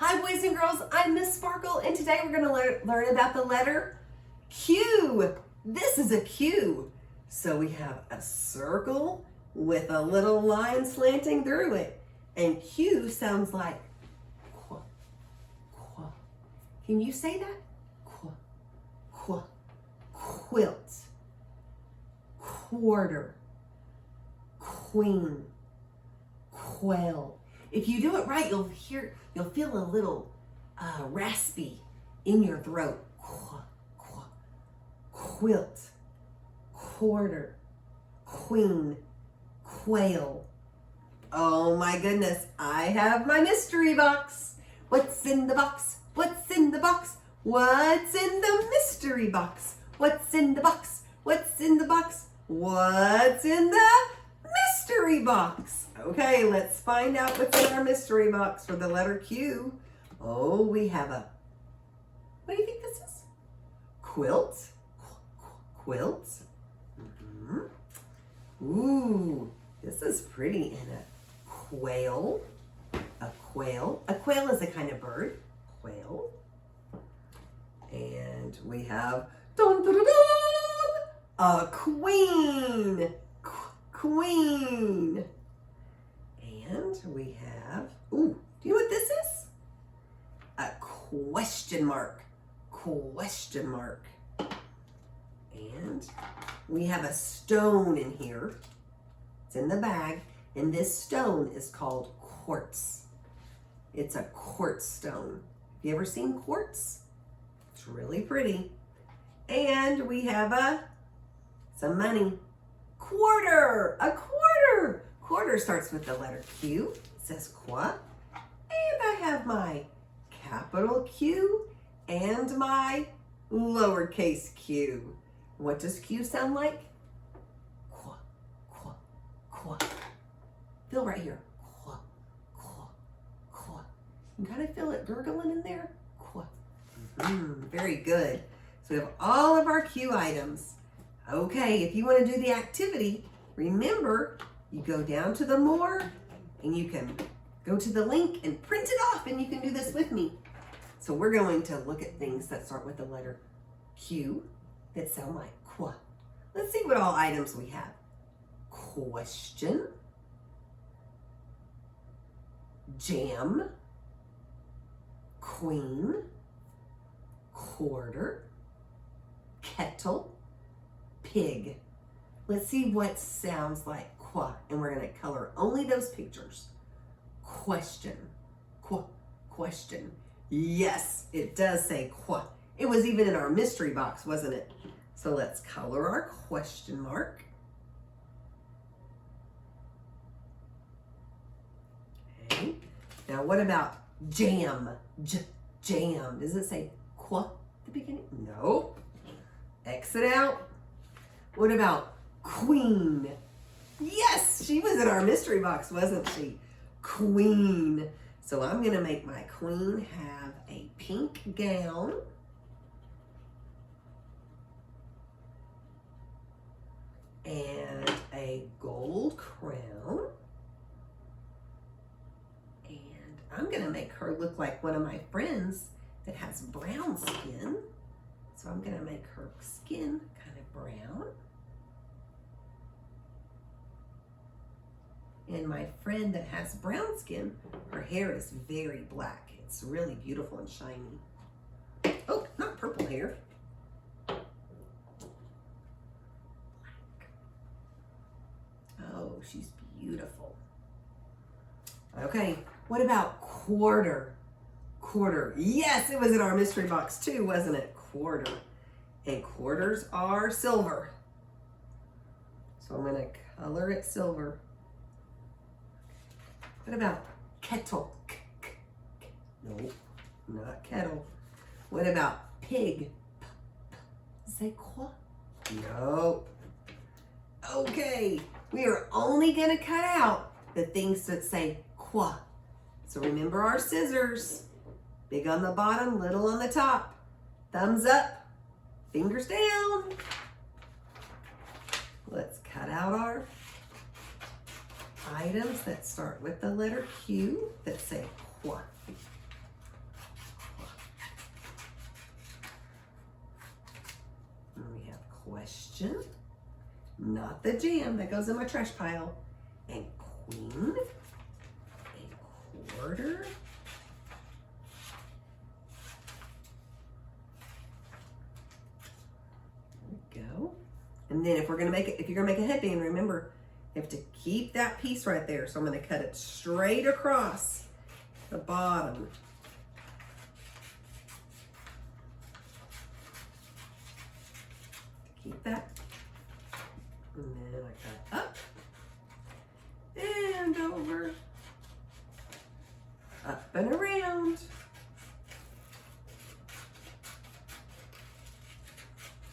Hi boys and girls, I'm Miss Sparkle and today we're going to learn about the letter Q. This is a Q. So we have a circle with a little line slanting through it. And Q sounds like qua, qua. Can you say that? Qua, qua, quilt, quarter, queen, quail. If you do it right, you'll feel a little raspy in your throat. Qua, qua, quilt, quarter, queen, quail. Oh my goodness, I have my mystery box. What's in the box? What's in the box? What's in the mystery box? What's in the box? What's in the box? What's in the mystery box? Okay, let's find out what's in our mystery box for the letter Q. Oh, we have a, what do you think this is? Quilt? Quilt? Ooh, this is pretty. And a quail. A quail. A quail is a kind of bird. Quail. And we have, dun, dun, dun, dun, a queen. Queen. And we have, ooh, do you know what this is? A question mark. Question mark. And we have a stone in here. It's in the bag. And this stone is called quartz. It's a quartz stone. Have you ever seen quartz? It's really pretty. And we have some money. Quarter, a quarter. Quarter starts with the letter Q. It says qua. And I have my capital Q and my lowercase q. What does Q sound like? Qua, qua, qua. Feel right here. Qua, qua, qua. You kind of feel it gurgling in there? Qua. Very good. So we have all of our Q items. Okay, if you want to do the activity, remember, you go down to the more and you can go to the link and print it off and you can do this with me. So we're going to look at things that start with the letter Q that sound like qua. Let's see what all items we have. Question, jam, queen, quarter, kettle, pig. Let's see what sounds like qua, and we're going to color only those pictures. Question, qua, question. Yes, it does say qua. It was even in our mystery box, wasn't it? So let's color our question mark. Okay. Now what about jam? Jam. Does it say qua at the beginning? No. Exit out. What about queen? Yes, she was in our mystery box, wasn't she? Queen. So I'm going to make my queen have a pink gown. And a gold crown. And I'm going to make her look like one of my friends that has brown skin. So I'm going to make her skin kind of brown. And my friend that has brown skin, her hair is very black. It's really beautiful and shiny. Oh, not purple hair. Black. Oh, she's beautiful. Okay, what about quarter? Quarter. Yes, it was in our mystery box too, wasn't it? Quarter. And quarters are silver. So I'm going to color it silver. What about kettle? Nope, not kettle. What about pig? Say quoi? Nope. Okay, we are only going to cut out the things that say quoi. So remember our scissors. Big on the bottom, little on the top. Thumbs up, fingers down. Let's cut out our items that start with the letter Q that say quoi. not the jam that goes in my trash pile. And queen, a quarter, there we go. And then if you're gonna make a headband, remember, you have to keep that piece right there. So I'm gonna cut it straight across the bottom. Keep that. And then I cut up and over, up and around.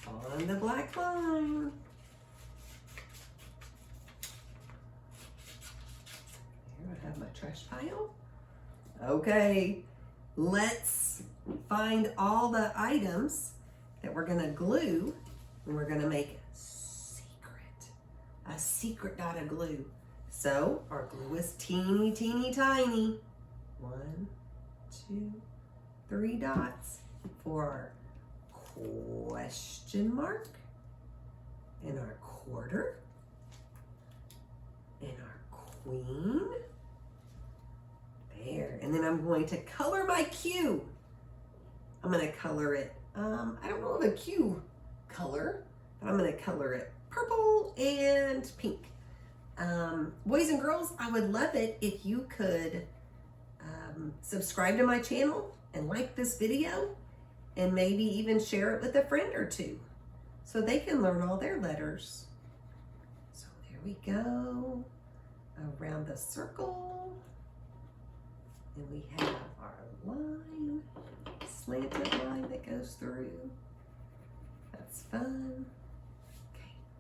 On the black line. Here I have my trash pile. Okay, let's find all the items that we're gonna glue, and we're gonna make a secret dot of glue. So our glue is teeny, teeny, tiny. 1, 2, 3 dots for our question mark, and our quarter, and our queen. There, and then I'm going to color my Q. I'm going to color it, I don't know of a Q color, but I'm going to color it purple and pink. Boys and girls, I would love it if you could subscribe to my channel and like this video, and maybe even share it with a friend or two so they can learn all their letters. So there we go, around the circle. And we have our line, slanted line that goes through. That's fun.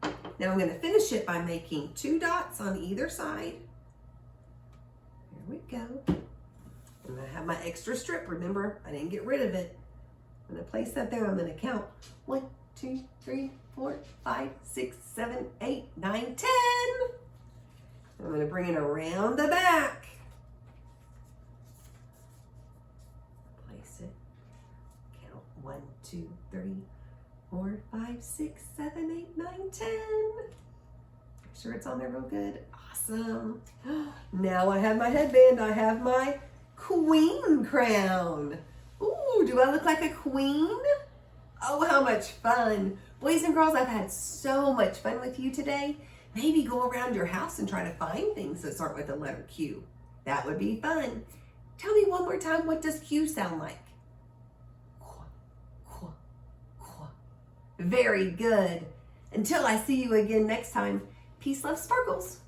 Okay, now I'm gonna finish it by making 2 dots on either side. There we go. And I have my extra strip. Remember, I didn't get rid of it. I'm gonna place that there. I'm gonna count 1, 2, 3, 4, 5, 6, 7, 8, 9, 10. I'm gonna bring it around the back. Place it. Count 1, 2, 3, 4, 5, 6, 7, 8, 9, 10. Make sure it's on there real good. Awesome. Now I have my headband. I have my queen crown. Ooh, do I look like a queen? Oh, how much fun. Boys and girls, I've had so much fun with you today. Maybe go around your house and try to find things that start with the letter Q. That would be fun. Tell me one more time, what does Q sound like? Qua, qua, qua. Very good. Until I see you again next time, peace, love, sparkles.